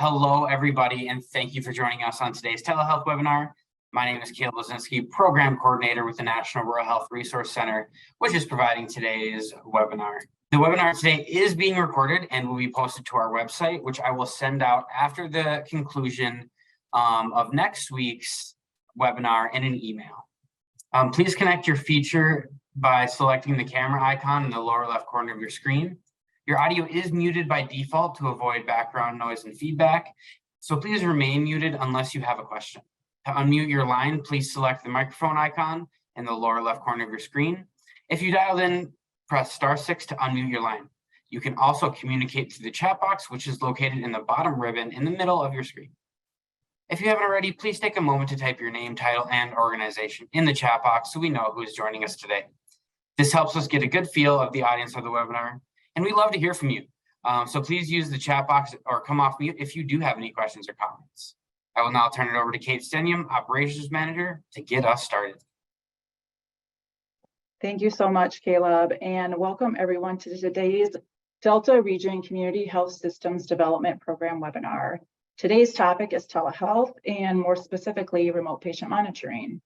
Hello, everybody, and thank you for joining us on today's telehealth webinar. My name is Caleb Lozinski, Program Coordinator with the National Rural Health Resource Center, which is providing today's webinar. The webinar today is being recorded and will be posted to our website, which I will send out after the conclusion of next week's webinar in an email. Please connect your feature by selecting the camera icon in the lower left corner of your screen. Your audio is muted by default to avoid background noise and feedback, so please remain muted unless you have a question. To unmute your line, please select the microphone icon in the lower left corner of your screen. If you dialed in, press *6 to unmute your line. You can also communicate through the chat box, which is located in the bottom ribbon in the middle of your screen. If you haven't already, please take a moment to type your name, title, and organization in the chat box so we know who is joining us today. This helps us get a good feel of the audience of the webinar, and we love to hear from you. So please use the chat box or come off mute if you do have any questions or comments. I will now turn it over to Kate Stenyum, Operations Manager, to get us started. Thank you so much, Caleb, and welcome everyone to today's Delta Region Community Health Systems Development Program webinar. Today's topic is telehealth and more specifically, remote patient monitoring.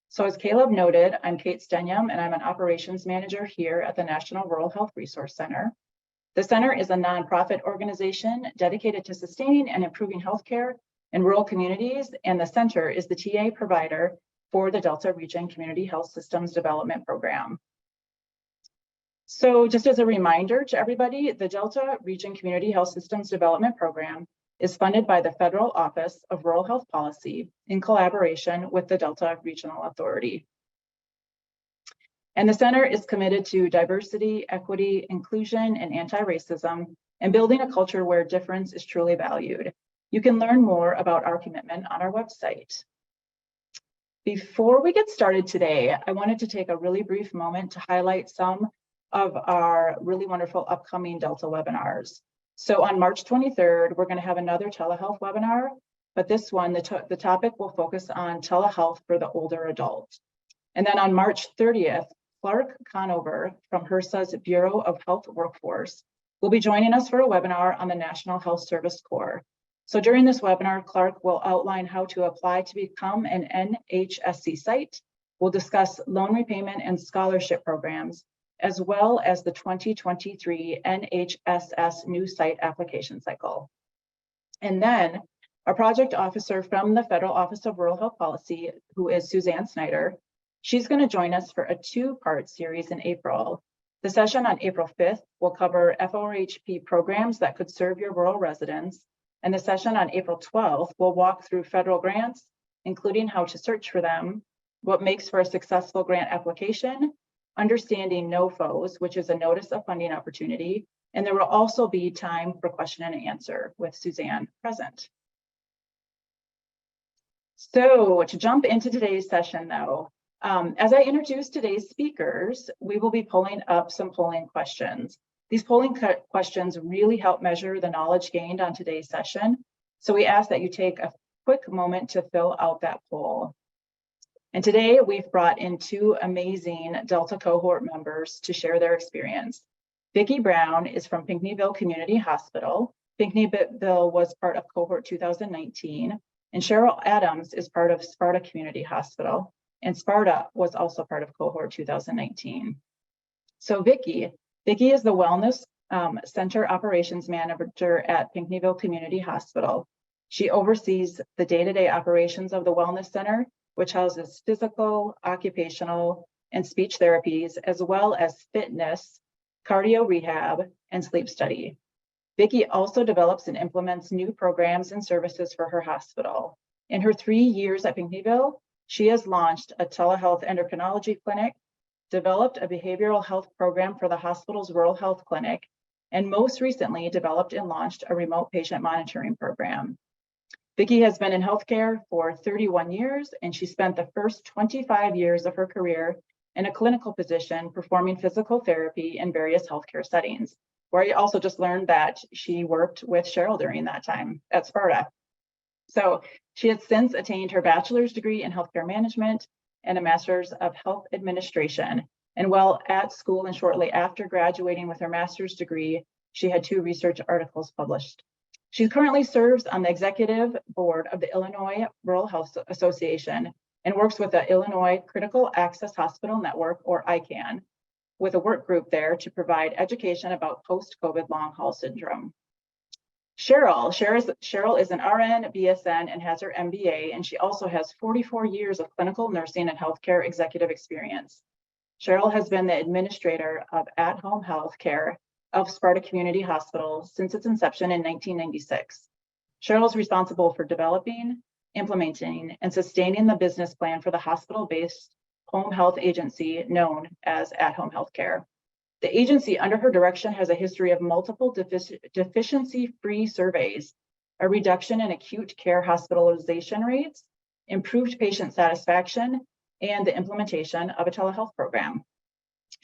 So as Caleb noted, I'm Kate Stenyum and I'm an operations manager here at the National Rural Health Resource Center. The center is a nonprofit organization dedicated to sustaining and improving healthcare in rural communities, and the center is the TA provider for the Delta Region Community Health Systems Development Program. So just as a reminder to everybody, the Delta Region Community Health Systems Development Program is funded by the Federal Office of Rural Health Policy in collaboration with the Delta Regional Authority. And the center is committed to diversity, equity, inclusion, and anti-racism, and building a culture where difference is truly valued. You can learn more about our commitment on our website. Before we get started today, I wanted to take a really brief moment to highlight some of our really wonderful upcoming Delta webinars. So on March 23rd, we're going to have another telehealth webinar, but this one, the topic will focus on telehealth for the older adult. And then on March 30th, Clark Conover from HRSA's Bureau of Health Workforce will be joining us for a webinar on the National Health Service Corps. So during this webinar, Clark will outline how to apply to become an NHSC site. We'll discuss loan repayment and scholarship programs, as well as the 2023 NHSS new site application cycle. And then our project officer from the Federal Office of Rural Health Policy, who is Suzanne Snyder, she's going to join us for a two-part series in April. The session on April 5th will cover FORHP programs that could serve your rural residents. And the session on April 12th will walk through federal grants, including how to search for them, what makes for a successful grant application, understanding NOFOs, which is a notice of funding opportunity, and there will also be time for question and answer with Suzanne present. So to jump into today's session though, as I introduce today's speakers, we will be pulling up some polling questions. These polling questions really help measure the knowledge gained on today's session. So we ask that you take a quick moment to fill out that poll. And today we've brought in two amazing Delta cohort members to share their experience. Vicki Brown is from Pinckneyville Community Hospital. Pinckneyville was part of cohort 2019, and Cheryl Adams is part of Sparta Community Hospital, and Sparta was also part of cohort 2019. So Vicki is the Wellness Center Operations Manager at Pinckneyville Community Hospital. She oversees the day-to-day operations of the Wellness Center, which houses physical, occupational, and speech therapies, as well as fitness, cardio rehab, and sleep study. Vicki also develops and implements new programs and services for her hospital. In her 3 years at Pinckneyville, she has launched a telehealth endocrinology clinic, developed a behavioral health program for the hospital's rural health clinic, and most recently developed and launched a remote patient monitoring program. Vicki has been in healthcare for 31 years, and she spent the first 25 years of her career in a clinical position performing physical therapy in various healthcare settings, where I also just learned that she worked with Cheryl during that time at Sparta. So she has since attained her bachelor's degree in healthcare management and a master's of health administration. And while at school and shortly after graduating with her master's degree, she had 2 research articles published. She currently serves on the executive board of the Illinois Rural Health Association and works with the Illinois Critical Access Hospital Network, or ICANN, with a work group there to provide education about post-COVID long haul syndrome. Cheryl is an RN, BSN, and has her MBA, and she also has 44 years of clinical nursing and healthcare executive experience. Cheryl has been the administrator of at-home healthcare of Sparta Community Hospital since its inception in 1996. Cheryl is responsible for developing, implementing, and sustaining the business plan for the hospital-based home health agency known as At-Home Healthcare. The agency under her direction has a history of multiple deficiency-free surveys, a reduction in acute care hospitalization rates, improved patient satisfaction, and the implementation of a telehealth program.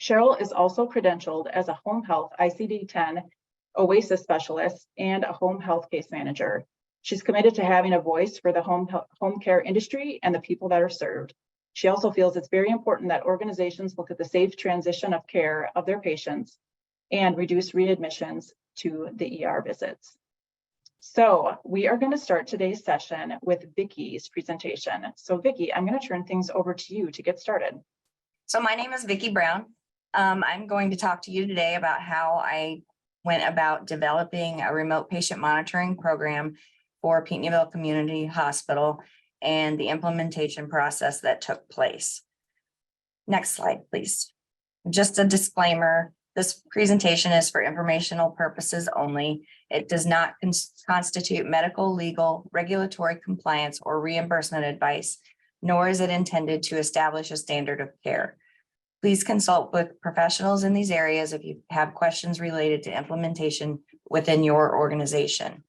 Cheryl is also credentialed as a home health ICD-10 OASIS specialist and a home health case manager. She's committed to having a voice for the home care industry and the people that are served. She also feels it's very important that organizations look at the safe transition of care of their patients and reduce readmissions to the ER visits. So we are going to start today's session with Vicki's presentation. So Vicki, I'm going to turn things over to you to get started. So my name is Vicki Brown. I'm going to talk to you today about how I went about developing a remote patient monitoring program for Peatneyville Community Hospital and the implementation process that took place. Next slide, please. Just a disclaimer, this presentation is for informational purposes only. It does not constitute medical, legal, regulatory compliance, or reimbursement advice, nor is it intended to establish a standard of care. Please consult with professionals in these areas if you have questions related to implementation within your organization.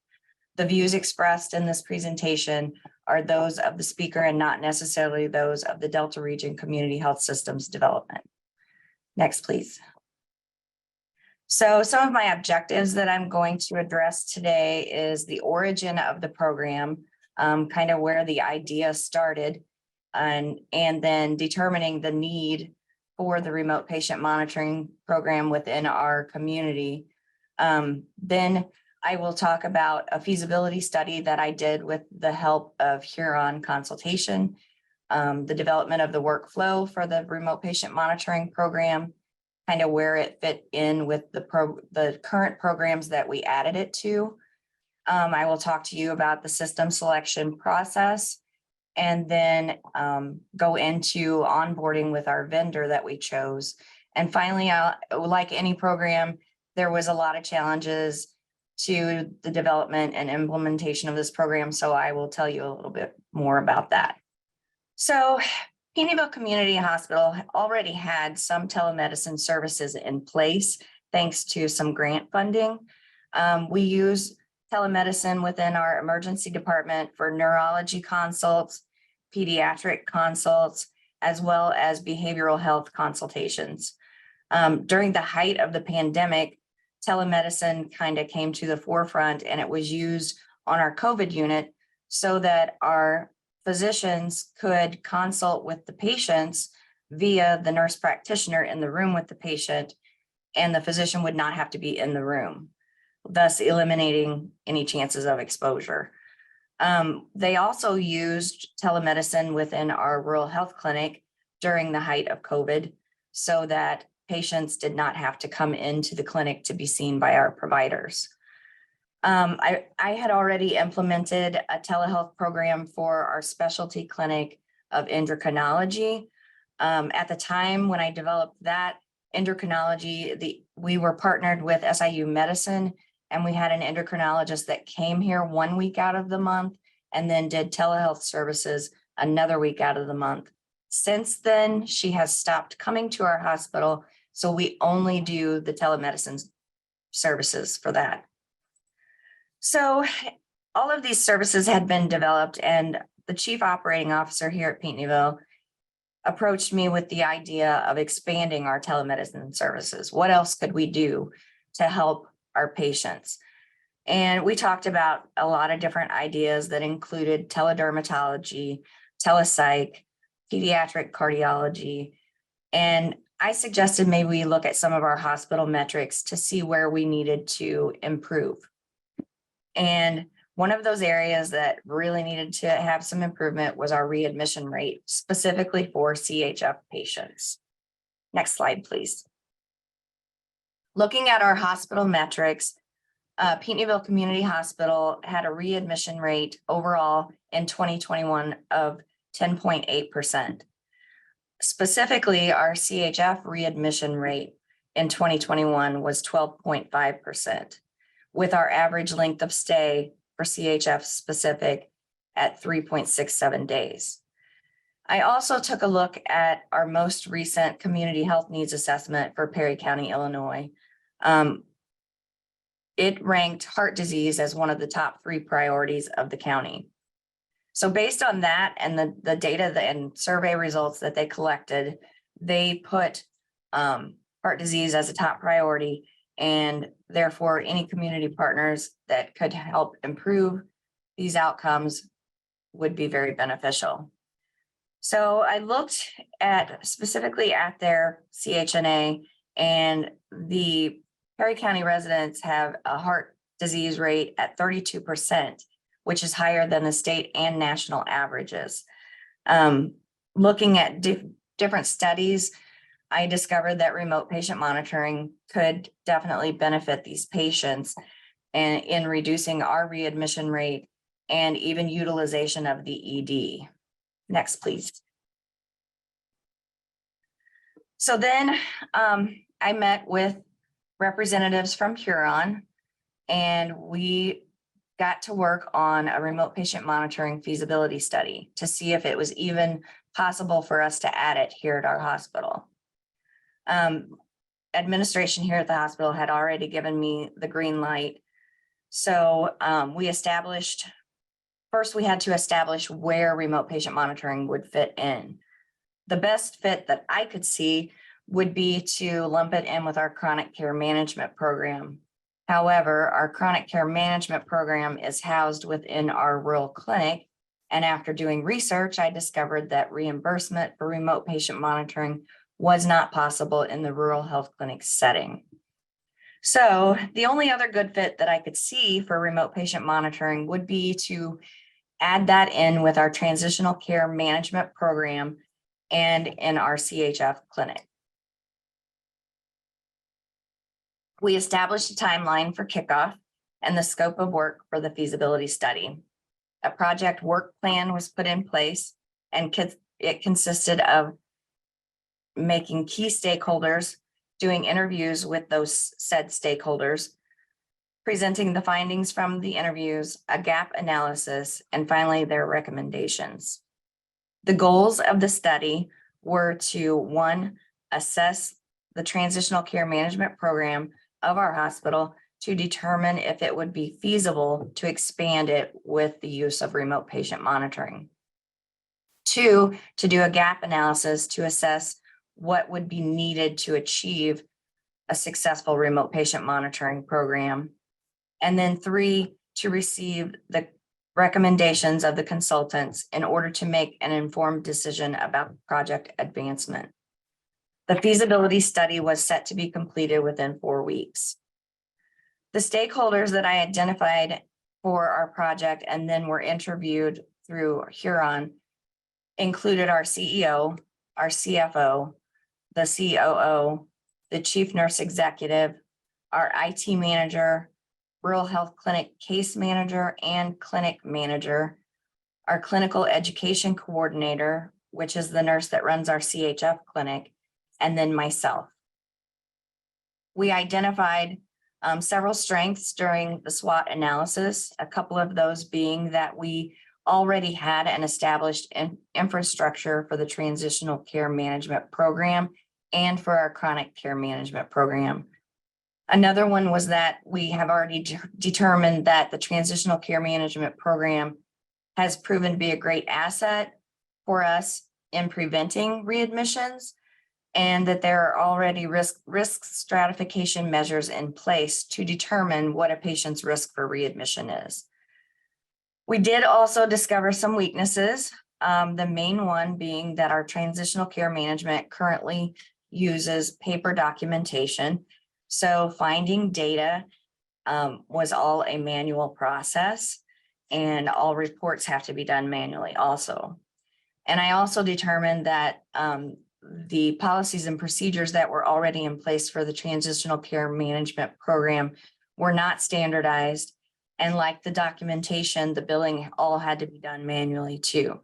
The views expressed in this presentation are those of the speaker and not necessarily those of the Delta Region Community Health Systems Development. Next, please. So some of my objectives that I'm going to address today is the origin of the program, kind of where the idea started, and then determining the need for the remote patient monitoring program within our community. Then I will talk about a feasibility study that I did with the help of Huron Consultation, the development of the workflow for the remote patient monitoring program, kind of where it fit in with the current programs that we added it to. I will talk to you about the system selection process, and then go into onboarding with our vendor that we chose. And finally, like any program, there was a lot of challenges to the development and implementation of this program. So I will tell you a little bit more about that. So Peatneyville Community Hospital already had some telemedicine services in place, thanks to some grant funding. We use telemedicine within our emergency department for neurology consults, pediatric consults, as well as behavioral health consultations. During the height of the pandemic, telemedicine kind of came to the forefront, and it was used on our COVID unit so that our physicians could consult with the patients via the nurse practitioner in the room with the patient, and the physician would not have to be in the room, thus eliminating any chances of exposure. They also used telemedicine within our rural health clinic during the height of COVID so that patients did not have to come into the clinic to be seen by our providers. I had already implemented a telehealth program for our specialty clinic of endocrinology. At the time when I developed that endocrinology, we were partnered with SIU Medicine, and we had an endocrinologist that came here 1 week out of the month and then did telehealth services another week out of the month. Since then, she has stopped coming to our hospital, so we only do the telemedicine services for that. So all of these services had been developed, and the chief operating officer here at Peatneyville approached me with the idea of expanding our telemedicine services. What else could we do to help our patients? And we talked about a lot of different ideas that included teledermatology, telepsych, pediatric cardiology, and I suggested maybe we look at some of our hospital metrics to see where we needed to improve. And one of those areas that really needed to have some improvement was our readmission rate, specifically for CHF patients. Next slide, please. Looking at our hospital metrics, Peatneyville Community Hospital had a readmission rate overall in 2021 of 10.8%. Specifically, our CHF readmission rate in 2021 was 12.5%, with our average length of stay for CHF specific at 3.67 days. I also took a look at our most recent community health needs assessment for Perry County, Illinois. It ranked heart disease as one of the top 3 priorities of the county. So based on that and the data and survey results that they collected, they put heart disease as a top priority, and therefore any community partners that could help improve these outcomes would be very beneficial. So I looked at specifically at their CHNA, and the Perry County residents have a heart disease rate at 32%, which is higher than the state and national averages. Looking at different studies, I discovered that remote patient monitoring could definitely benefit these patients and in reducing our readmission rate and even utilization of the ED. Next, please. So then I met with representatives from Huron, and we got to work on a remote patient monitoring feasibility study to see if it was even possible for us to add it here at our hospital. Administration here at the hospital had already given me the green light. So we had to establish where remote patient monitoring would fit in. The best fit that I could see would be to lump it in with our chronic care management program. However, our chronic care management program is housed within our rural clinic. And after doing research, I discovered that reimbursement for remote patient monitoring was not possible in the rural health clinic setting. So the only other good fit that I could see for remote patient monitoring would be to add that in with our transitional care management program and in our CHF clinic. We established a timeline for kickoff and the scope of work for the feasibility study. A project work plan was put in place, and it consisted of making key stakeholders, doing interviews with those said stakeholders, presenting the findings from the interviews, a gap analysis, and finally their recommendations. The goals of the study were to, 1, assess the transitional care management program of our hospital to determine if it would be feasible to expand it with the use of remote patient monitoring. 2, to do a gap analysis to assess what would be needed to achieve a successful remote patient monitoring program. And then 3, to receive the recommendations of the consultants in order to make an informed decision about project advancement. The feasibility study was set to be completed within 4 weeks. The stakeholders that I identified for our project and then were interviewed through Huron included our CEO, our CFO, the COO, the chief nurse executive, our IT manager, rural health clinic case manager and clinic manager, our clinical education coordinator, which is the nurse that runs our CHF clinic, and then myself. We identified several strengths during the SWOT analysis, a couple of those being that we already had an established infrastructure for the transitional care management program and for our chronic care management program. Another one was that we have already determined that the transitional care management program has proven to be a great asset for us in preventing readmissions, and that there are already risk stratification measures in place to determine what a patient's risk for readmission is. We did also discover some weaknesses, the main one being that our transitional care management currently uses paper documentation. So finding data was all a manual process, and all reports have to be done manually also. And I also determined that the policies and procedures that were already in place for the transitional care management program were not standardized. And like the documentation, the billing all had to be done manually too.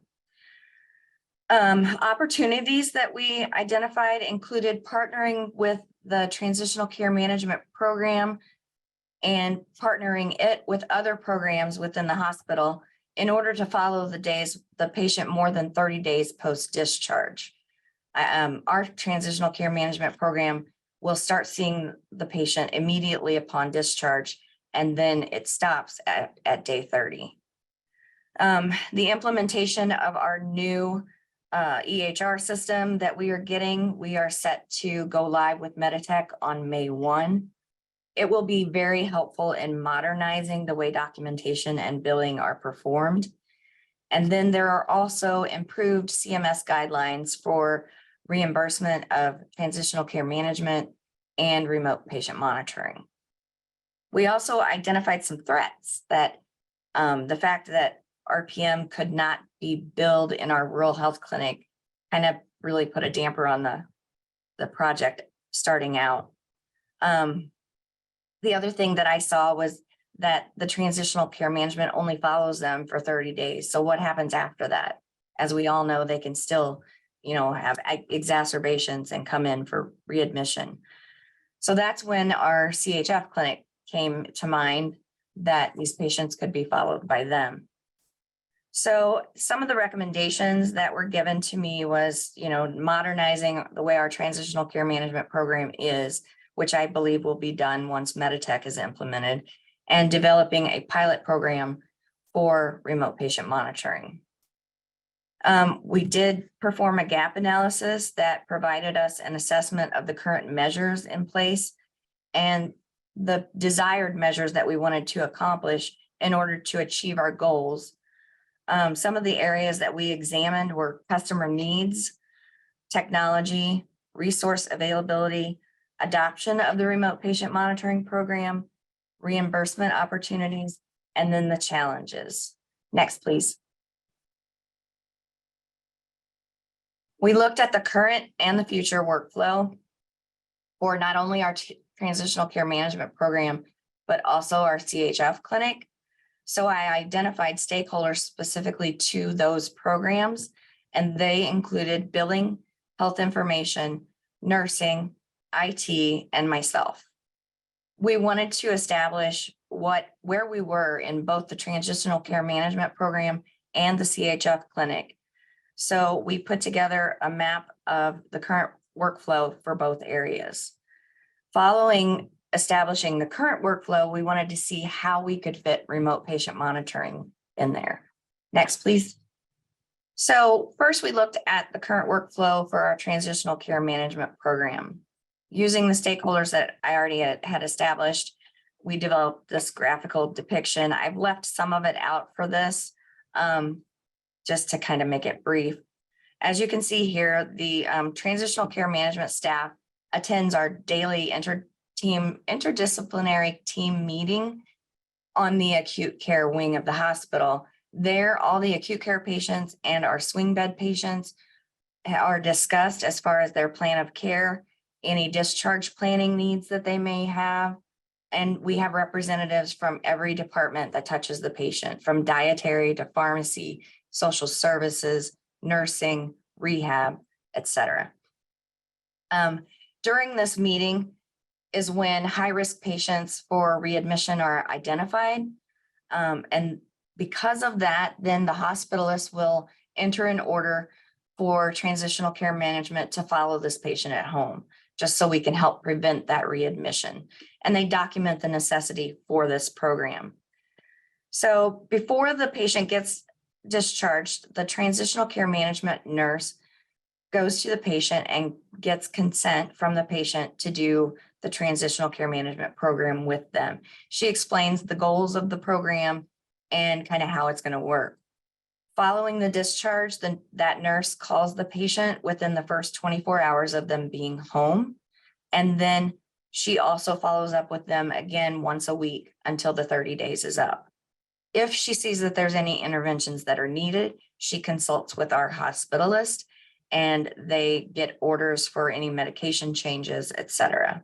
Opportunities that we identified included partnering with the transitional care management program and partnering it with other programs within the hospital in order to follow the patient more than 30 days post-discharge. Our transitional care management program will start seeing the patient immediately upon discharge, and then it stops at day 30. The implementation of our new EHR system that we are set to go live with Meditech on May 1. It will be very helpful in modernizing the way documentation and billing are performed. And then there are also improved CMS guidelines for reimbursement of transitional care management and remote patient monitoring. We also identified some threats that the fact that RPM could not be billed in our rural health clinic kind of really put a damper on the project starting out. The other thing that I saw was that the transitional care management only follows them for 30 days. So what happens after that? As we all know, they can still, have exacerbations and come in for readmission. So that's when our CHF clinic came to mind, that these patients could be followed by them. So some of the recommendations that were given to me was, modernizing the way our transitional care management program is, which I believe will be done once Meditech is implemented, and developing a pilot program for remote patient monitoring. We did perform a gap analysis that provided us an assessment of the current measures in place and the desired measures that we wanted to accomplish in order to achieve our goals. Some of the areas that we examined were customer needs, technology, resource availability, adoption of the remote patient monitoring program, reimbursement opportunities, and then the challenges. Next, please. We looked at the current and the future workflow for not only our transitional care management program, but also our CHF clinic. So I identified stakeholders specifically to those programs, and they included billing, health information, nursing, IT, and myself. We wanted to establish where we were in both the transitional care management program and the CHF clinic. So we put together a map of the current workflow for both areas. Following establishing the current workflow, we wanted to see how we could fit remote patient monitoring in there. Next, please. So first, we looked at the current workflow for our transitional care management program. Using the stakeholders that I already had established, we developed this graphical depiction. I've left some of it out for this, just to kind of make it brief. As you can see here, the transitional care management staff attends our daily interdisciplinary team meeting on the acute care wing of the hospital. There, all the acute care patients and our swing bed patients are discussed as far as their plan of care, any discharge planning needs that they may have. And we have representatives from every department that touches the patient, from dietary to pharmacy, social services, nursing, rehab, etc. During this meeting is when high-risk patients for readmission are identified. And because of that, then the hospitalist will enter an order for transitional care management to follow this patient at home, just so we can help prevent that readmission. And they document the necessity for this program. So before the patient gets discharged, the transitional care management nurse goes to the patient and gets consent from the patient to do the transitional care management program with them. She explains the goals of the program and kind of how it's going to work. Following the discharge, that nurse calls the patient within the first 24 hours of them being home, and then She also follows up with them again once a week until the 30 days is up. If she sees that there's any interventions that are needed, she consults with our hospitalist and they get orders for any medication changes, etc.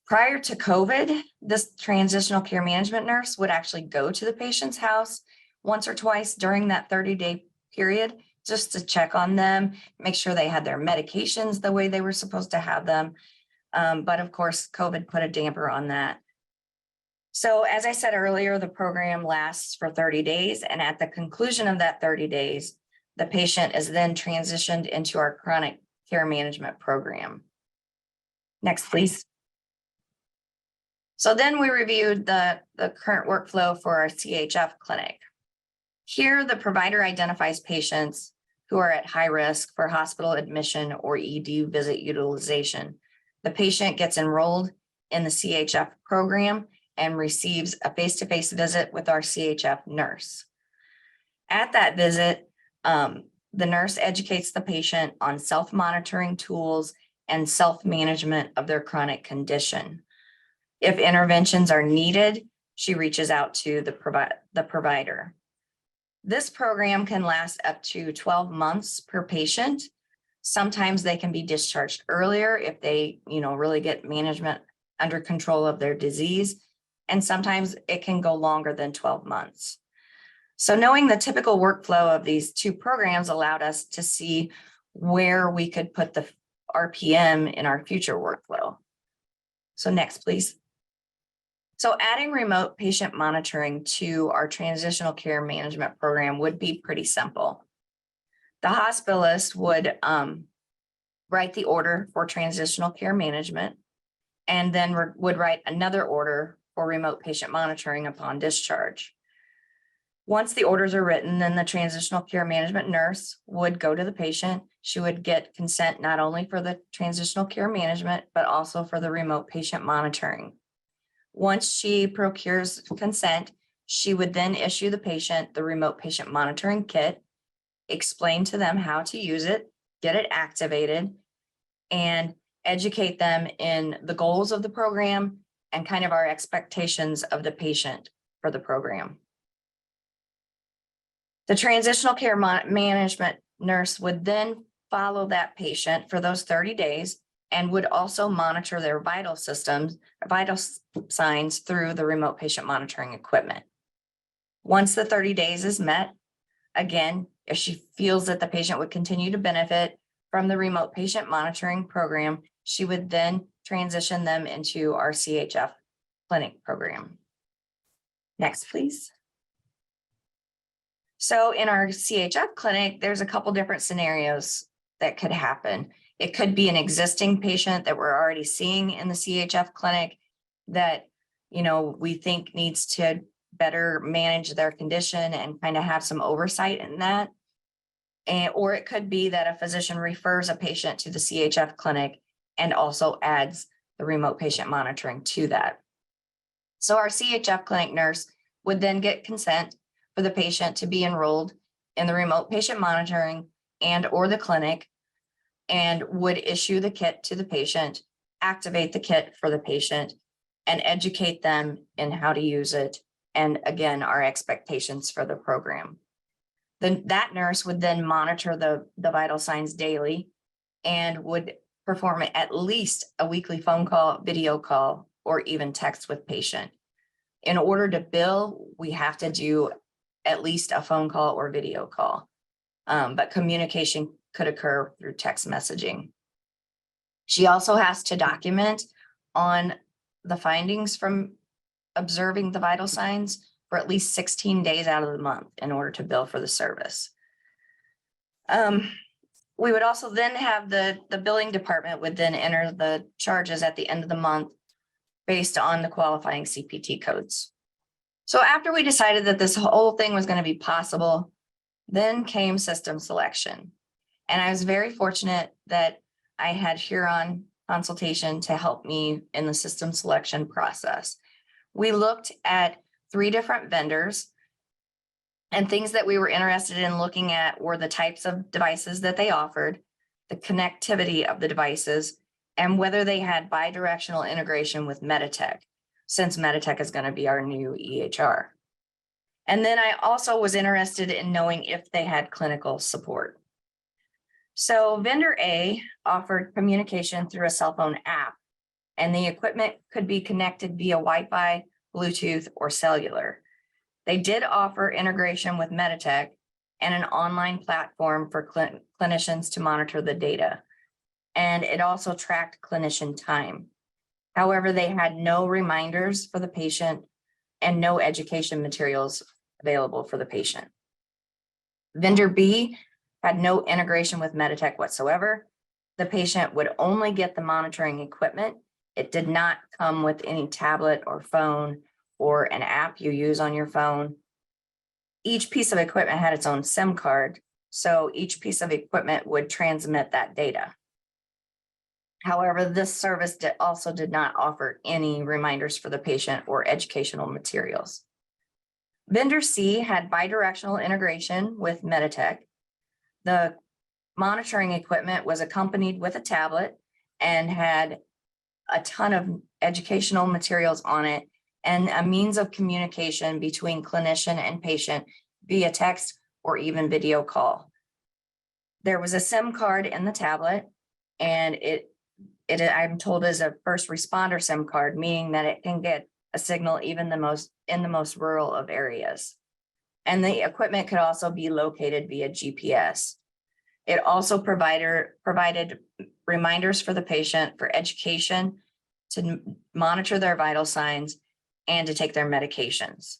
Prior to COVID, this transitional care management nurse would actually go to the patient's house once or twice during that 30-day period, just to check on them, make sure they had their medications the way they were supposed to have them. But of course, COVID put a damper on that. So as I said earlier, the program lasts for 30 days. And at the conclusion of that 30 days, the patient is then transitioned into our chronic care management program. Next, please. So then we reviewed the current workflow for our CHF clinic. Here, the provider identifies patients who are at high risk for hospital admission or ED visit utilization. The patient gets enrolled in the CHF program and receives a face-to-face visit with our CHF nurse. At that visit, the nurse educates the patient on self-monitoring tools and self-management of their chronic condition. If interventions are needed, she reaches out to the provider. This program can last up to 12 months per patient. Sometimes they can be discharged earlier if they, really get management under control of their disease. And sometimes it can go longer than 12 months. So knowing the typical workflow of these two programs allowed us to see where we could put the RPM in our future workflow. So next, please. So adding remote patient monitoring to our transitional care management program would be pretty simple. The hospitalist would write the order for transitional care management and then would write another order for remote patient monitoring upon discharge. Once the orders are written, then the transitional care management nurse would go to the patient. She would get consent not only for the transitional care management, but also for the remote patient monitoring. Once she procures consent, she would then issue the patient the remote patient monitoring kit, explain to them how to use it, get it activated, and educate them in the goals of the program and kind of our expectations of the patient for the program. The transitional care management nurse would then follow that patient for those 30 days and would also monitor their vital signs through the remote patient monitoring equipment. Once the 30 days is met, again, if she feels that the patient would continue to benefit from the remote patient monitoring program, she would then transition them into our CHF clinic program. Next, please. So in our CHF clinic, there's a couple different scenarios that could happen. It could be an existing patient that we're already seeing in the CHF clinic that, we think needs to better manage their condition and kind of have some oversight in that. Or it could be that a physician refers a patient to the CHF clinic and also adds the remote patient monitoring to that. So our CHF clinic nurse would then get consent for the patient to be enrolled in the remote patient monitoring and or the clinic, and would issue the kit to the patient, activate the kit for the patient, and educate them in how to use it. And again, our expectations for the program. Then that nurse would then monitor the vital signs daily and would perform at least a weekly phone call, video call, or even text with patient. In order to bill, we have to do at least a phone call or video call, but communication could occur through text messaging. She also has to document on the findings from observing the vital signs for at least 16 days out of the month in order to bill for the service. We would also then have the billing department would then enter the charges at the end of the month based on the qualifying CPT codes. So after we decided that this whole thing was going to be possible, then came system selection. And I was very fortunate that I had Huron consultation to help me in the system selection process. We looked at 3 different vendors, and things that we were interested in looking at were the types of devices that they offered, the connectivity of the devices, and whether they had bidirectional integration with Meditech, since Meditech is going to be our new EHR. And then I also was interested in knowing if they had clinical support. So vendor A offered communication through a cell phone app, and the equipment could be connected via Wi-Fi, Bluetooth, or cellular. They did offer integration with Meditech and an online platform for clinicians to monitor the data. And it also tracked clinician time. However, they had no reminders for the patient and no education materials available for the patient. Vendor B had no integration with Meditech whatsoever. The patient would only get the monitoring equipment. It did not come with any tablet or phone or an app you use on your phone. Each piece of equipment had its own SIM card, so each piece of equipment would transmit that data. However, this service also did not offer any reminders for the patient or educational materials. Vendor C had bidirectional integration with Meditech. The monitoring equipment was accompanied with a tablet and had a ton of educational materials on it and a means of communication between clinician and patient via text or even video call. There was a SIM card in the tablet, and it I'm told is a first responder SIM card, meaning that it can get a signal even in the most rural of areas. And the equipment could also be located via GPS. It also provided reminders for the patient for education, to monitor their vital signs, and to take their medications.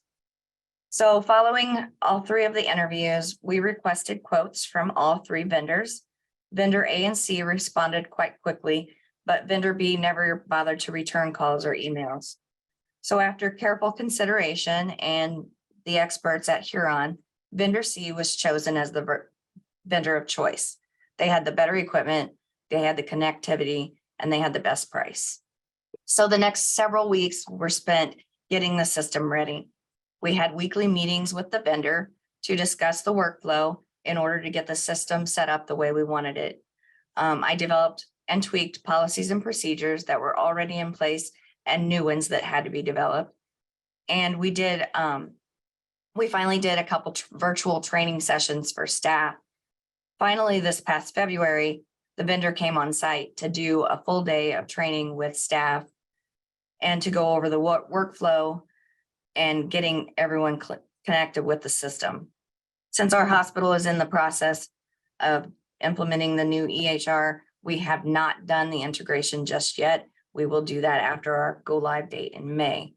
So following all three of the interviews, we requested quotes from all three vendors. Vendor A and C responded quite quickly, but vendor B never bothered to return calls or emails. So after careful consideration and the experts at Huron, vendor C was chosen as the vendor of choice. They had the better equipment, they had the connectivity, and they had the best price. So the next several weeks were spent getting the system ready. We had weekly meetings with the vendor to discuss the workflow in order to get the system set up the way we wanted it. I developed and tweaked policies and procedures that were already in place and new ones that had to be developed. And we finally did a couple virtual training sessions for staff. Finally, this past February, the vendor came on site to do a full day of training with staff and to go over the workflow and getting everyone connected with the system. Since our hospital is in the process of implementing the new EHR, we have not done the integration just yet. We will do that after our go live date in May.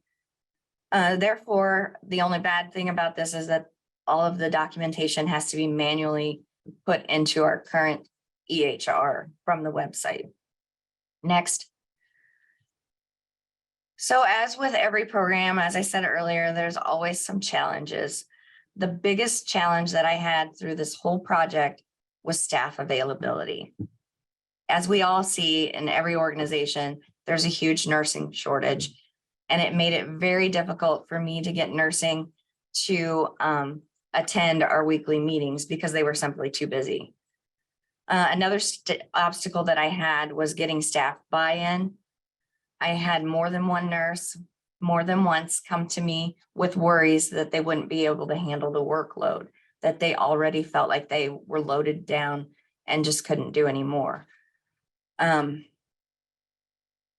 Therefore, the only bad thing about this is that all of the documentation has to be manually put into our current EHR from the website. Next. So as with every program, as I said earlier, there's always some challenges. The biggest challenge that I had through this whole project was staff availability. As we all see in every organization, there's a huge nursing shortage, and it made it very difficult for me to get nursing to attend our weekly meetings because they were simply too busy. Another obstacle that I had was getting staff buy-in. I had more than one nurse, more than once, come to me with worries that they wouldn't be able to handle the workload, that they already felt like they were loaded down and just couldn't do anymore.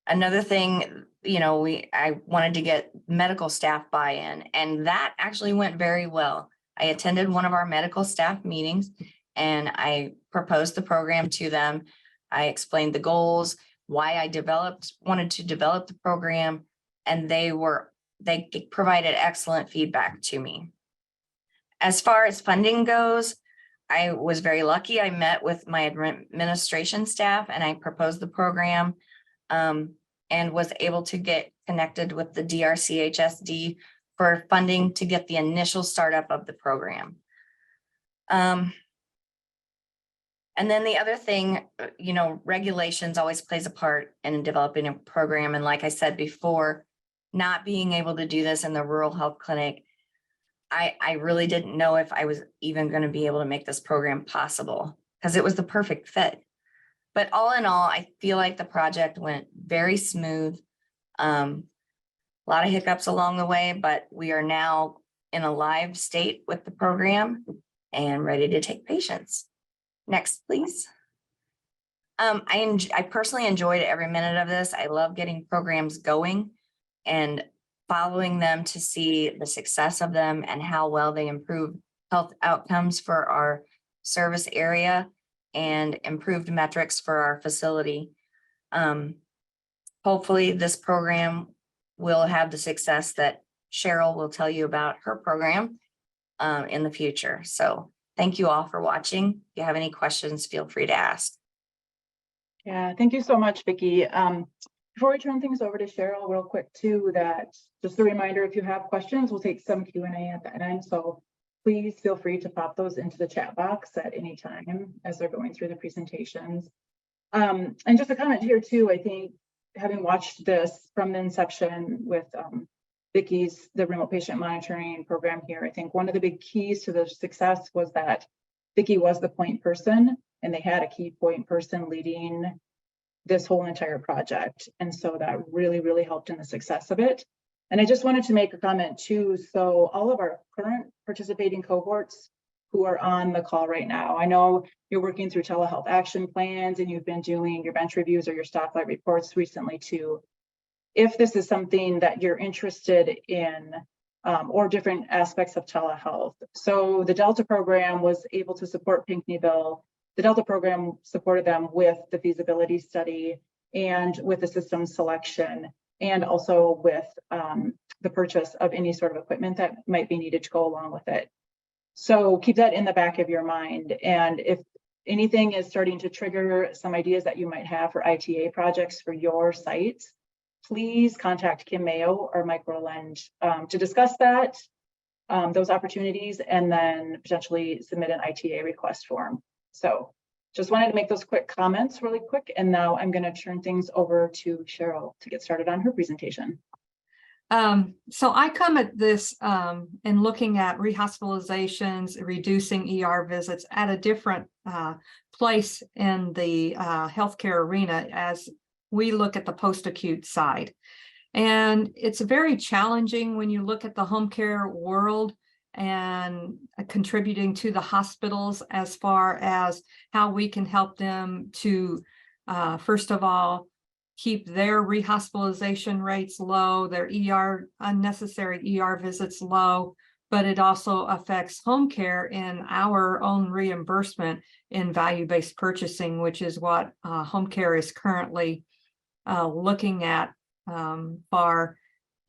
Another thing, I wanted to get medical staff buy-in, and that actually went very well. I attended one of our medical staff meetings and I proposed the program to them. I explained the goals, why I wanted to develop the program, and they provided excellent feedback to me. As far as funding goes, I was very lucky. I met with my administration staff and I proposed the program and was able to get connected with the DRCHSD for funding to get the initial startup of the program. And then the other thing, regulations always plays a part in developing a program. And like I said before, not being able to do this in the rural health clinic, I really didn't know if I was even going to be able to make this program possible because it was the perfect fit. But all in all, I feel like the project went very smooth. A lot of hiccups along the way, but we are now in a live state with the program and ready to take patients. Next, please. I personally enjoyed every minute of this. I love getting programs going and following them to see the success of them and how well they improve health outcomes for our service area and improved metrics for our facility. Hopefully this program will have the success that Cheryl will tell you about her program in the future. So thank you all for watching. If you have any questions, feel free to ask. Yeah, thank you so much, Vicki. Before we turn things over to Cheryl, real quick too, that just a reminder, if you have questions, we'll take some Q&A at the end. So please feel free to pop those into the chat box at any time as they're going through the presentations. And just a comment here too, I think having watched this from the inception with Vicki's, the remote patient monitoring program here, I think one of the big keys to the success was that Vicki was the point person and they had a key point person leading this whole entire project. And so that really, really helped in the success of it. And I just wanted to make a comment too. So all of our current participating cohorts who are on the call right now, I know you're working through telehealth action plans and you've been doing your bench reviews or your stoplight reports recently too. If this is something that you're interested in or different aspects of telehealth. So the Delta program was able to support Pinckneyville. The Delta program supported them with the feasibility study and with the system selection and also with the purchase of any sort of equipment that might be needed to go along with it. So keep that in the back of your mind. And if anything is starting to trigger some ideas that you might have for ITA projects for your sites, please contact Kim Mayo or Mike Roland to discuss that, those opportunities, and then potentially submit an ITA request form. So just wanted to make those quick comments really quick. And now I'm going to turn things over to Cheryl to get started on her presentation. So I come at this in looking at rehospitalizations, reducing ER visits at a different place in the healthcare arena as we look at the post-acute side. And it's very challenging when you look at the home care world and contributing to the hospitals as far as how we can help them to, first of all, keep their rehospitalization rates low, their unnecessary ER visits low, but it also affects home care in our own reimbursement in value-based purchasing, which is what home care is currently looking at for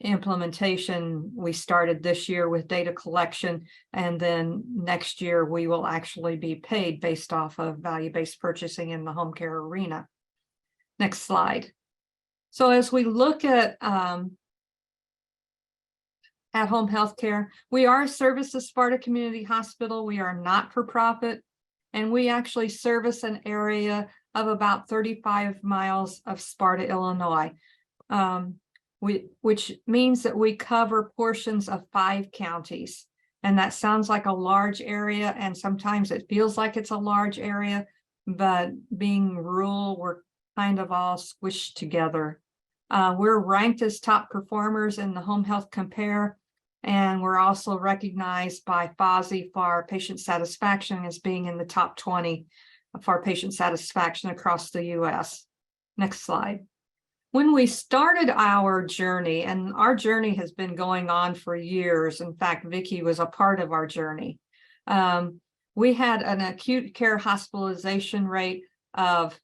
implementation. We started this year with data collection, and then next year we will actually be paid based off of value-based purchasing in the home care arena. Next slide. So as we look at home healthcare, we are a service of Sparta Community Hospital. We are not for profit, and we actually service an area of about 35 miles of Sparta, Illinois. Which means that we cover portions of 5 counties. And that sounds like a large area, and sometimes it feels like it's a large area, but being rural, we're kind of all squished together. We're ranked as top performers in the Home Health Compare, and we're also recognized by FOSI for our patient satisfaction as being in the top 20 for patient satisfaction across the US. Next slide. When we started our journey, and our journey has been going on for years, in fact, Vicki was a part of our journey, we had an acute care hospitalization rate of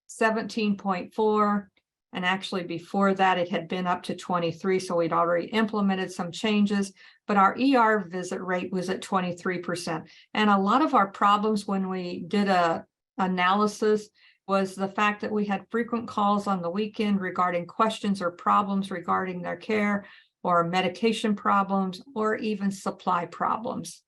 17.4, and actually before that it had been up to 23, so we'd already implemented some changes, but our ER visit rate was at 23%. And a lot of our problems when we did a analysis was the fact that we had frequent calls on the weekend regarding questions or problems regarding their care, or medication problems, or even supply problems.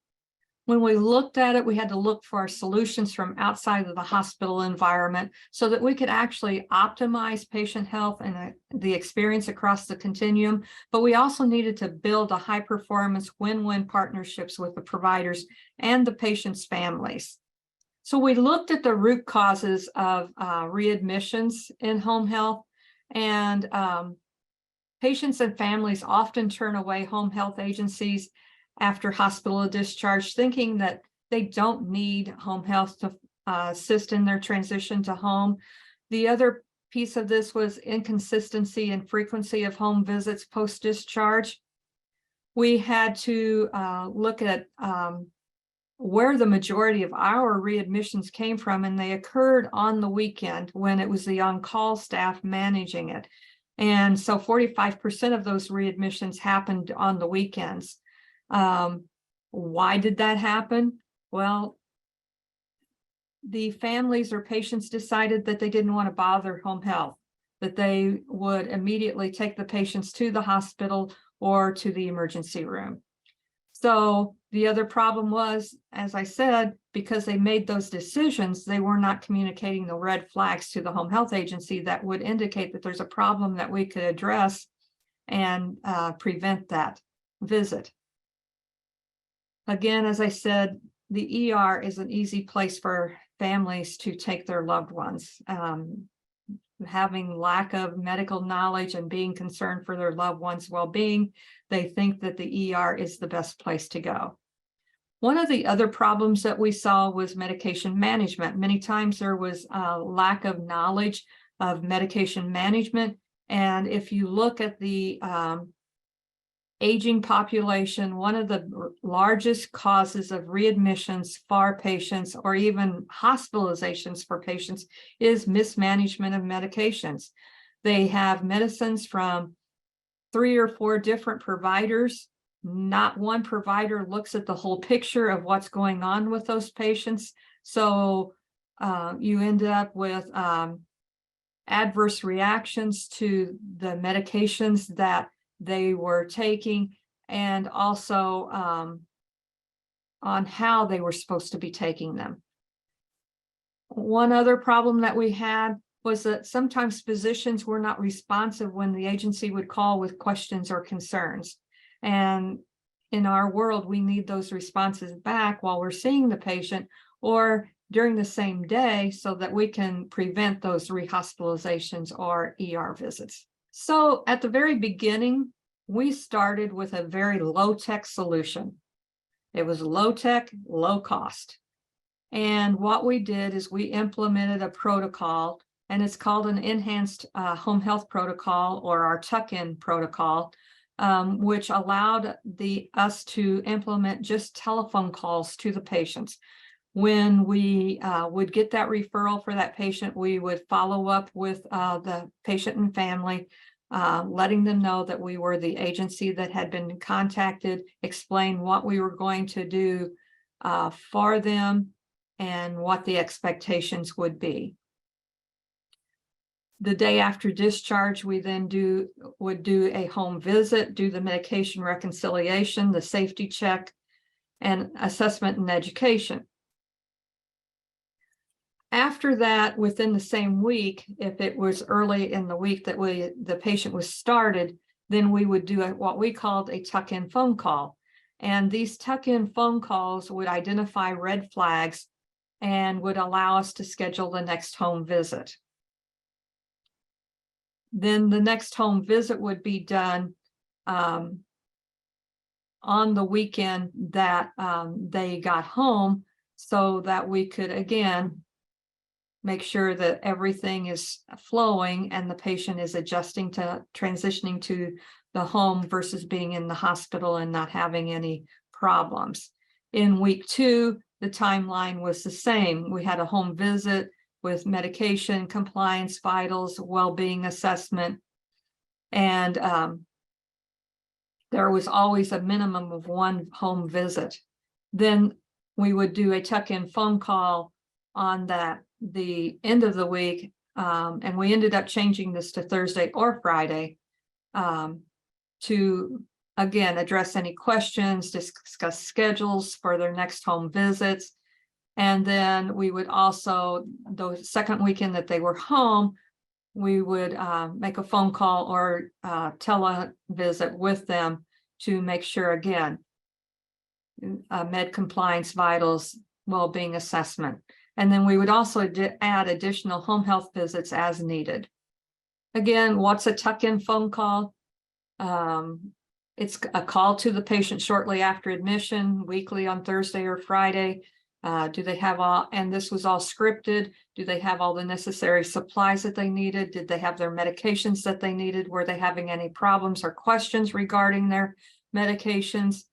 When we looked at it, we had to look for solutions from outside of the hospital environment so that we could actually optimize patient health and the experience across the continuum. But we also needed to build a high-performance win-win partnerships with the providers and the patients' families. So we looked at the root causes of readmissions in home health, and patients and families often turn away home health agencies after hospital discharge, thinking that they don't need home health to assist in their transition to home. The other piece of this was inconsistency and frequency of home visits post-discharge. We had to look at where the majority of our readmissions came from, and they occurred on the weekend when it was the on-call staff managing it. And so 45% of those readmissions happened on the weekends. Why did that happen? Well, the families or patients decided that they didn't want to bother home health, that they would immediately take the patients to the hospital or to the emergency room. So the other problem was, as I said, because they made those decisions, they were not communicating the red flags to the home health agency that would indicate that there's a problem that we could address and prevent that visit. Again, as I said, the ER is an easy place for families to take their loved ones. Having lack of medical knowledge and being concerned for their loved ones' well-being, they think that the ER is the best place to go. One of the other problems that we saw was medication management. Many times there was a lack of knowledge of medication management. And if you look at the aging population, one of the largest causes of readmissions for patients or even hospitalizations for patients is mismanagement of medications. They have medicines from 3 or 4 different providers. Not one provider looks at the whole picture of what's going on with those patients. So you end up with adverse reactions to the medications that they were taking, and also on how they were supposed to be taking them. One other problem that we had was that sometimes physicians were not responsive when the agency would call with questions or concerns. And in our world, we need those responses back while we're seeing the patient or during the same day so that we can prevent those rehospitalizations or ER visits. So at the very beginning, we started with a very low-tech solution. It was low-tech, low cost. And what we did is we implemented a protocol, and it's called an enhanced home health protocol, or our tuck-in protocol, which allowed us to implement just telephone calls to the patients. When we would get that referral for that patient, we would follow up with the patient and family, letting them know that we were the agency that had been contacted, explain what we were going to do for them and what the expectations would be. The day after discharge, we then would do a home visit, do the medication reconciliation, the safety check, and assessment and education. After that, within the same week, if it was early in the week that the patient was started, then we would do what we called a tuck-in phone call. And these tuck-in phone calls would identify red flags and would allow us to schedule the next home visit. Then the next home visit would be done on the weekend that they got home, so that we could, again, make sure that everything is flowing and the patient is adjusting to transitioning to the home versus being in the hospital and not having any problems. In week 2, the timeline was the same. We had a home visit with medication, compliance, vitals, well-being assessment, and there was always a minimum of 1 home visit. Then we would do a tuck-in phone call on the end of the week, and we ended up changing this to Thursday or Friday to, again, address any questions, discuss schedules for their next home visits. And then we would also, the second weekend that they were home, we would make a phone call or televisit with them to make sure, again, med compliance, vitals, well-being assessment. And then we would also add additional home health visits as needed. Again, what's a tuck-in phone call? It's a call to the patient shortly after admission, weekly on Thursday or Friday. Do they have all, and this was all scripted, do they have all the necessary supplies that they needed? Did they have their medications that they needed? Were they having any problems or questions regarding their medications?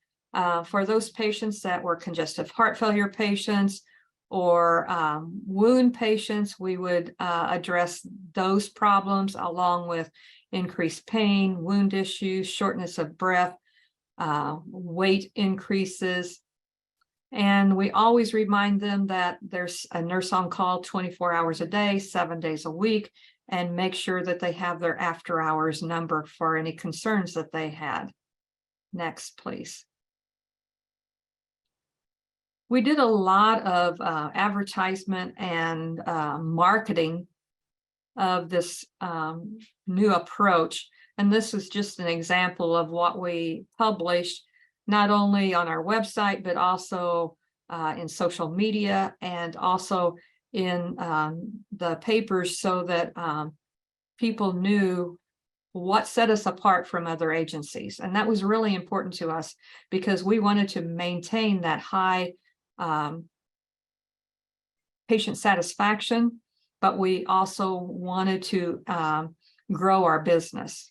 For those patients that were congestive heart failure patients or wound patients, we would address those problems along with increased pain, wound issues, shortness of breath, weight increases. And we always remind them that there's a nurse on call 24 hours a day, 7 days a week, and make sure that they have their after hours number for any concerns that they had. Next, please. We did a lot of advertisement and marketing of this new approach. And this is just an example of what we published, not only on our website, but also in social media and also in the papers, so that people knew what set us apart from other agencies. And that was really important to us because we wanted to maintain that high patient satisfaction, but we also wanted to grow our business.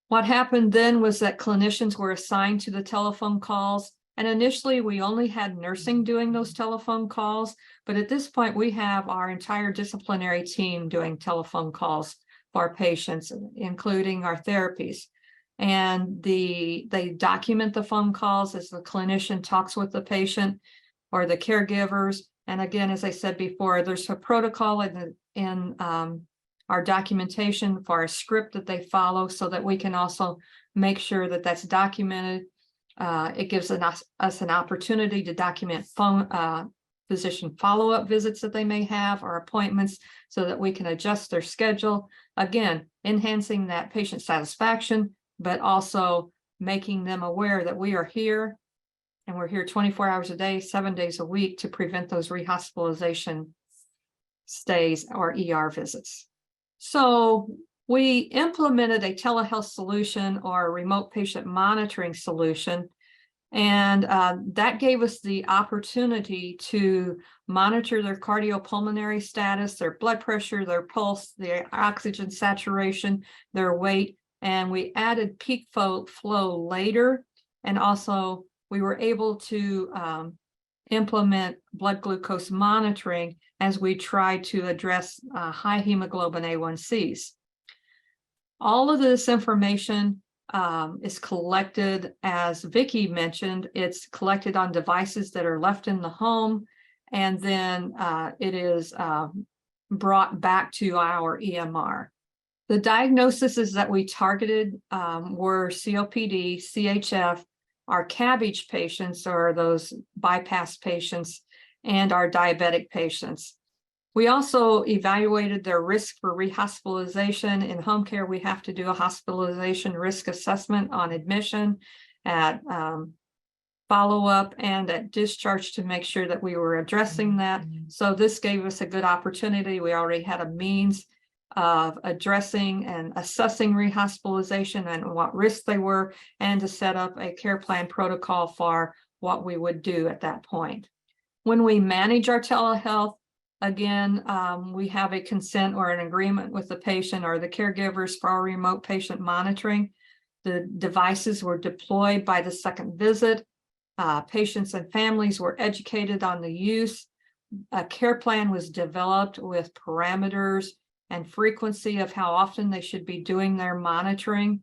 What happened then was that clinicians were assigned to the telephone calls. And initially, we only had nursing doing those telephone calls. But at this point, we have our entire disciplinary team doing telephone calls for patients, including our therapies. And they document the phone calls as the clinician talks with the patient or the caregivers. And again, as I said before, there's a protocol in our documentation for a script that they follow, so that we can also make sure that that's documented. It gives us an opportunity to document physician follow-up visits that they may have or appointments, so that we can adjust their schedule. Again, enhancing that patient satisfaction, but also making them aware that we are here, and we're here 24 hours a day, 7 days a week, to prevent those rehospitalization stays or ER visits. So we implemented a telehealth solution or a remote patient monitoring solution. And that gave us the opportunity to monitor their cardiopulmonary status, their blood pressure, their pulse, their oxygen saturation, their weight. And we added peak flow later. And also we were able to implement blood glucose monitoring as we try to address high hemoglobin A1Cs. All of this information is collected, as Vicki mentioned, it's collected on devices that are left in the home, and then it is brought back to our EMR. The diagnoses that we targeted were COPD, CHF, our CABG patients, or those bypass patients, and our diabetic patients. We also evaluated their risk for rehospitalization. In home care, we have to do a hospitalization risk assessment on admission, at follow-up, and at discharge, to make sure that we were addressing that. So this gave us a good opportunity. We already had a means of addressing and assessing rehospitalization and what risks they were, and to set up a care plan protocol for what we would do at that point. When we manage our telehealth, again, we have a consent or an agreement with the patient or the caregivers for our remote patient monitoring. The devices were deployed by the second visit. Patients and families were educated on the use. A care plan was developed with parameters and frequency of how often they should be doing their monitoring.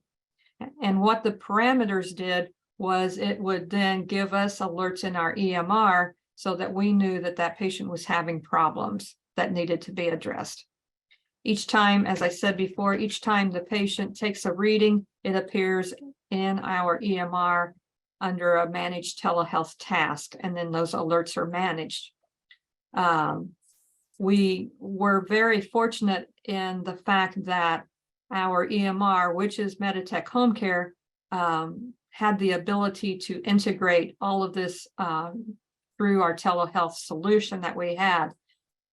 And what the parameters did was it would then give us alerts in our EMR, so that we knew that that patient was having problems that needed to be addressed. Each time, as I said before, each time the patient takes a reading, it appears in our EMR under a managed telehealth task, and then those alerts are managed. We were very fortunate in the fact that our EMR, which is Meditech Home Care, had the ability to integrate all of this through our telehealth solution that we had.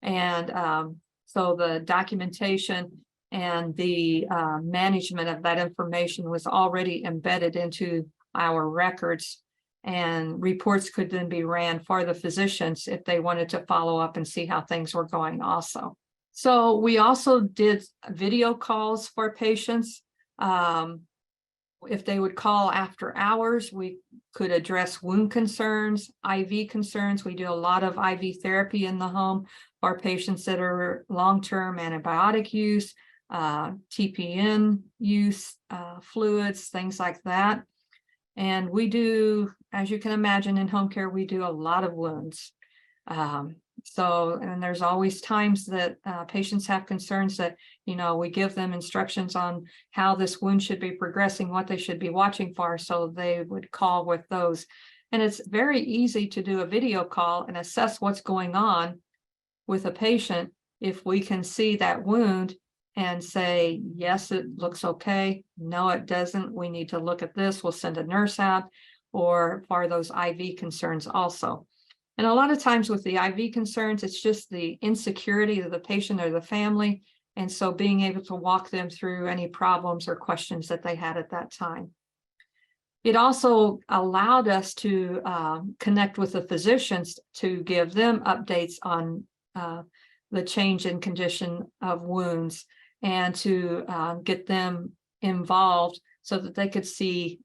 And so the documentation and the management of that information was already embedded into our records, and reports could then be ran for the physicians if they wanted to follow up and see how things were going also. So we also did video calls for patients. If they would call after hours, we could address wound concerns, IV concerns. We do a lot of IV therapy in the home for patients that are long-term antibiotic use, TPN use, fluids, things like that. And we do, as you can imagine, in home care, we do a lot of wounds. And there's always times that patients have concerns that, we give them instructions on how this wound should be progressing, what they should be watching for, so they would call with those. And it's very easy to do a video call and assess what's going on with a patient if we can see that wound and say, yes, it looks okay. No, it doesn't. We need to look at this. We'll send a nurse out, or for those IV concerns also. And a lot of times with the IV concerns, it's just the insecurity of the patient or the family. And so being able to walk them through any problems or questions that they had at that time. It also allowed us to connect with the physicians to give them updates on the change in condition of wounds, and to get them involved so that they could see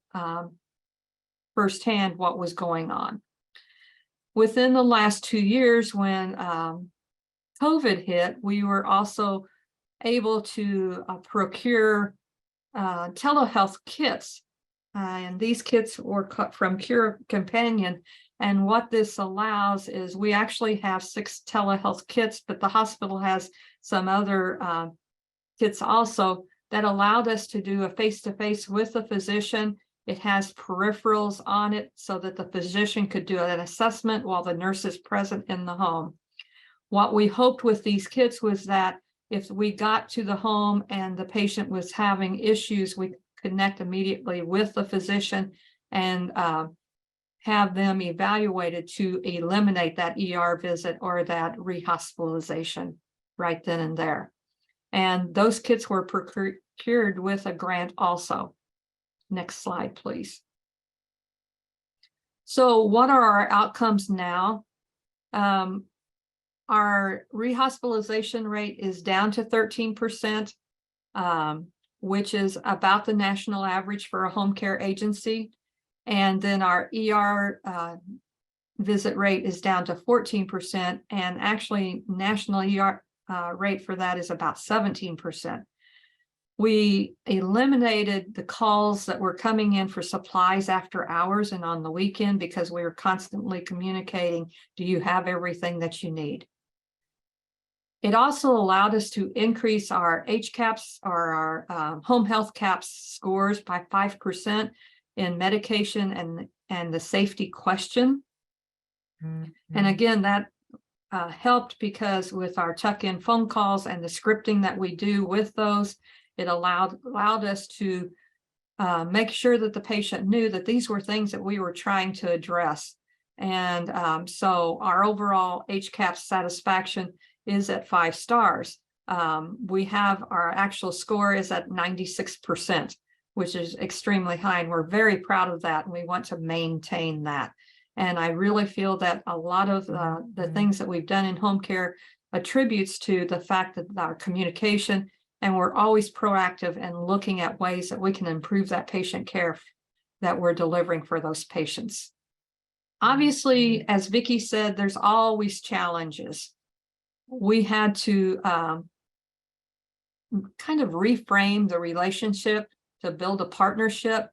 firsthand what was going on. Within the last 2 years, when COVID hit, we were also able to procure telehealth kits. And these kits were cut from Cure Companion. And what this allows is we actually have 6 telehealth kits, but the hospital has some other kits also that allowed us to do a face-to-face with the physician. It has peripherals on it so that the physician could do an assessment while the nurse is present in the home. What we hoped with these kits was that if we got to the home and the patient was having issues, we could connect immediately with the physician and have them evaluated to eliminate that ER visit or that rehospitalization right then and there. And those kits were procured with a grant also. Next slide, please. So what are our outcomes now? Our rehospitalization rate is down to 13%, which is about the national average for a home care agency. And then our ER visit rate is down to 14%, and actually national ER rate for that is about 17%. We eliminated the calls that were coming in for supplies after hours and on the weekend because we were constantly communicating, do you have everything that you need? It also allowed us to increase our HCAHPS, or our home health CAHPS scores, by 5% in medication and the safety question. And again, that helped because with our tuck-in phone calls and the scripting that we do with those, it allowed us to make sure that the patient knew that these were things that we were trying to address. And so our overall HCAHPS satisfaction is at 5 stars. We have our actual score is at 96%, which is extremely high, and we're very proud of that, and we want to maintain that. And I really feel that a lot of the things that we've done in home care attributes to the fact that our communication, and we're always proactive and looking at ways that we can improve that patient care that we're delivering for those patients. Obviously, as Vicki said, there's always challenges. We had to kind of reframe the relationship to build a partnership,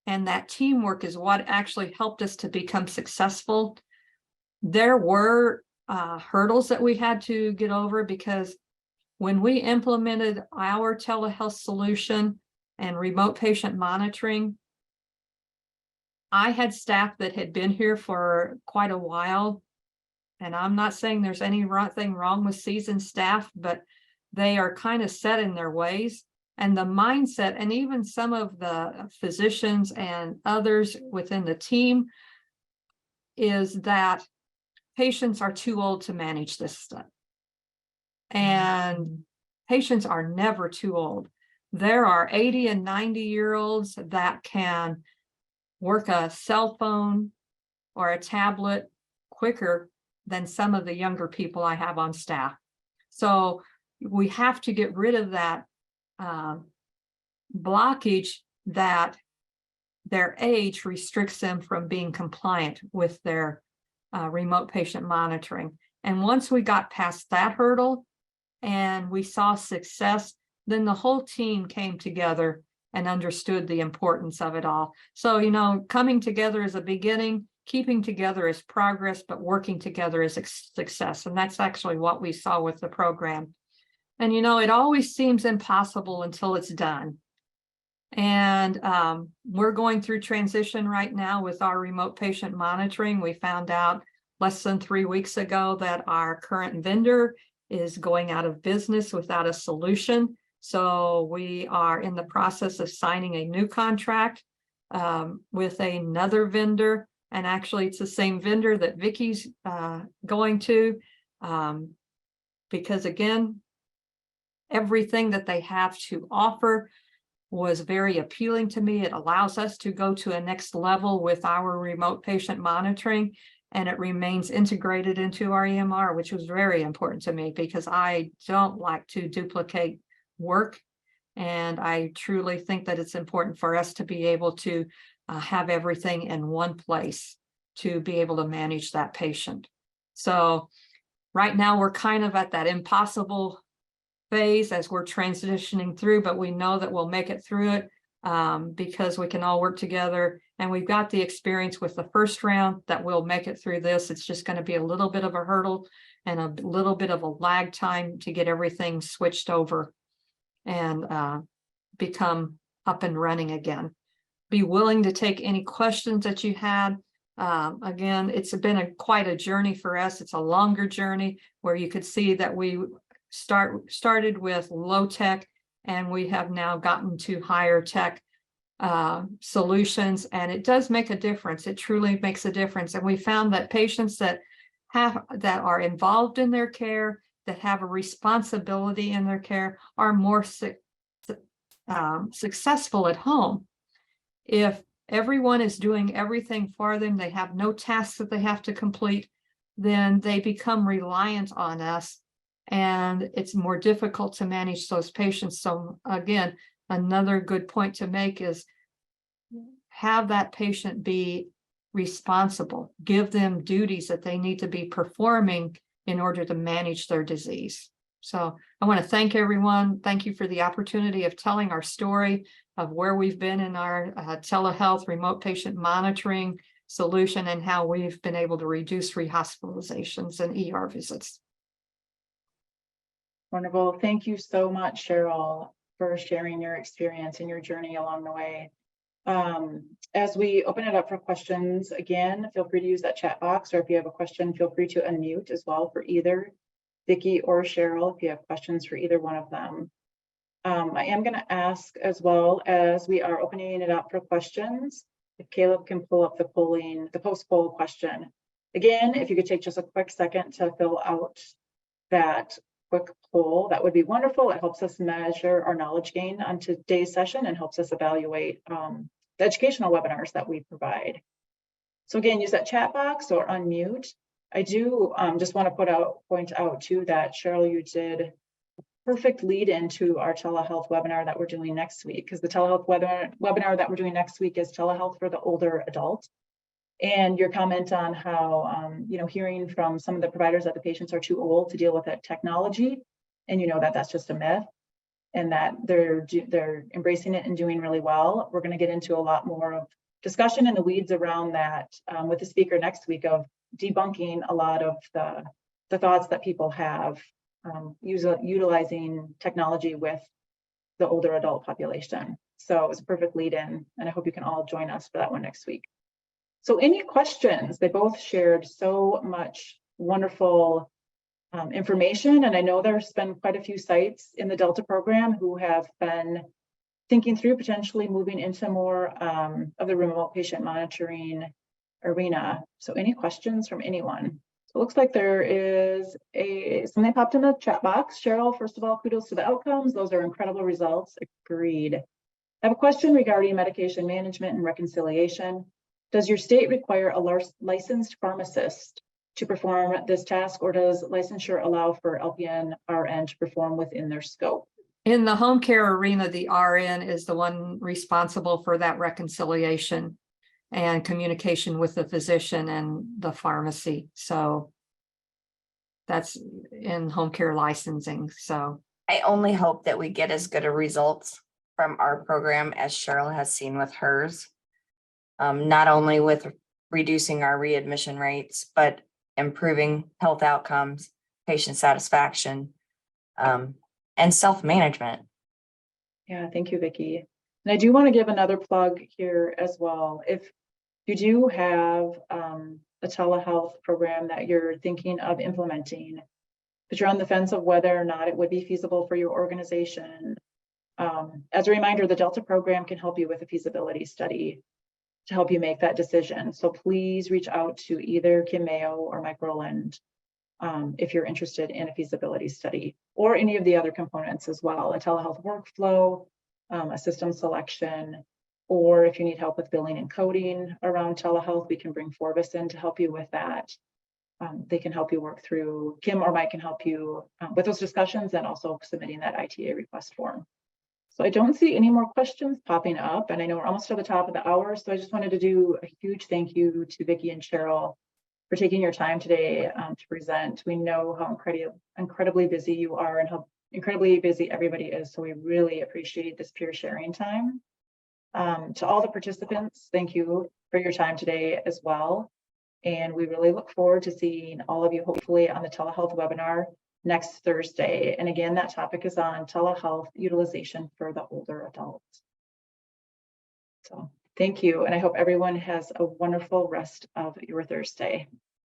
and that teamwork is what actually helped us to become successful. There were hurdles that we had to get over, because when we implemented our telehealth solution and remote patient monitoring, I had staff that had been here for quite a while. And I'm not saying there's anything wrong with seasoned staff, but they are kind of set in their ways. And the mindset, and even some of the physicians and others within the team, is that patients are too old to manage this stuff. And patients are never too old. There are 80 and 90-year-olds that can work a cell phone or a tablet quicker than some of the younger people I have on staff. So we have to get rid of that blockage that their age restricts them from being compliant with their remote patient monitoring. And once we got past that hurdle and we saw success, then the whole team came together and understood the importance of it all. So, you know, coming together is a beginning, keeping together is progress, but working together is success. And that's actually what we saw with the program. And, you know, it always seems impossible until it's done. And we're going through transition right now with our remote patient monitoring. We found out less than 3 weeks ago that our current vendor is going out of business without a solution. So we are in the process of signing a new contract with another vendor. And actually, it's the same vendor that Vicky's going to, because again, everything that they have to offer was very appealing to me. It allows us to go to a next level with our remote patient monitoring, and it remains integrated into our EMR, which was very important to me because I don't like to duplicate work. And I truly think that it's important for us to be able to have everything in one place to be able to manage that patient. So right now we're kind of at that impossible phase as we're transitioning through, but we know that we'll make it through it because we can all work together, and we've got the experience with the first round that we'll make it through this. It's just going to be a little bit of a hurdle and a little bit of a lag time to get everything switched over and become up and running again. Be willing to take any questions that you had. Again, it's been quite a journey for us. It's a longer journey where you could see that we started with low tech, and we have now gotten to higher tech solutions, and it does make a difference. It truly makes a difference. And we found that patients that are involved in their care, that have a responsibility in their care, are more successful at home. If everyone is doing everything for them, they have no tasks that they have to complete, then they become reliant on us, and it's more difficult to manage those patients. So again, another good point to make is have that patient be responsible, give them duties that they need to be performing in order to manage their disease. So I want to thank everyone. Thank you for the opportunity of telling our story of where we've been in our telehealth remote patient monitoring solution and how we've been able to reduce rehospitalizations and ER visits. Wonderful. Thank you so much, Cheryl, for sharing your experience and your journey along the way. As we open it up for questions, again, feel free to use that chat box, or if you have a question, feel free to unmute as well for either Vicki or Cheryl if you have questions for either one of them. I am going to ask, as well as we are opening it up for questions, if Caleb can pull up the post-poll question. Again, if you could take just a quick second to fill out that quick poll, that would be wonderful. It helps us measure our knowledge gain on today's session and helps us evaluate the educational webinars that we provide. So again, use that chat box or unmute. I do just want to point out too that Cheryl, you did a perfect lead into our telehealth webinar that we're doing next week, because the telehealth webinar that we're doing next week is telehealth for the older adult. And your comment on how, hearing from some of the providers that the patients are too old to deal with that technology, and that's just a myth, and that they're embracing it and doing really well. We're going to get into a lot more of discussion in the weeds around that with the speaker next week, of debunking a lot of the thoughts that people have utilizing technology with the older adult population. So it was a perfect lead in, and I hope you can all join us for that one next week. So any questions? They both shared so much wonderful information, and I know there's been quite a few sites in the Delta program who have been thinking through potentially moving into more of the remote patient monitoring arena. So any questions from anyone? So it looks like there is something popped in the chat box. Cheryl, first of all, kudos to the outcomes. Those are incredible results. Agreed. I have a question regarding medication management and reconciliation. Does your state require a licensed pharmacist to perform this task, or does licensure allow for LPN, RN to perform within their scope? In the home care arena, the RN is the one responsible for that reconciliation and communication with the physician and the pharmacy. So that's in home care licensing. So I only hope that we get as good a results from our program as Cheryl has seen with hers. Not only with reducing our readmission rates, but improving health outcomes, patient satisfaction, and self-management. Yeah, thank you, Vicki. And I do want to give another plug here as well. If you do have a telehealth program that you're thinking of implementing, but you're on the fence of whether or not it would be feasible for your organization, as a reminder, the Delta program can help you with a feasibility study to help you make that decision. So please reach out to either Kim Mayo or Mike Rowland if you're interested in a feasibility study, or any of the other components as well, a telehealth workflow, a system selection, or if you need help with billing and coding around telehealth, we can bring Forbes in to help you with that. They can help you work through, Kim or Mike can help you with those discussions, and also submitting that ITA request form. So I don't see any more questions popping up, and I know we're almost at the top of the hour, so I just wanted to do a huge thank you to Vicki and Cheryl for taking your time today to present. We know how incredibly busy you are and how incredibly busy everybody is, so we really appreciate this peer sharing time. To all the participants, thank you for your time today as well, and we really look forward to seeing all of you hopefully on the telehealth webinar next Thursday. And again, that topic is on telehealth utilization for the older adults. So thank you, and I hope everyone has a wonderful rest of your Thursday.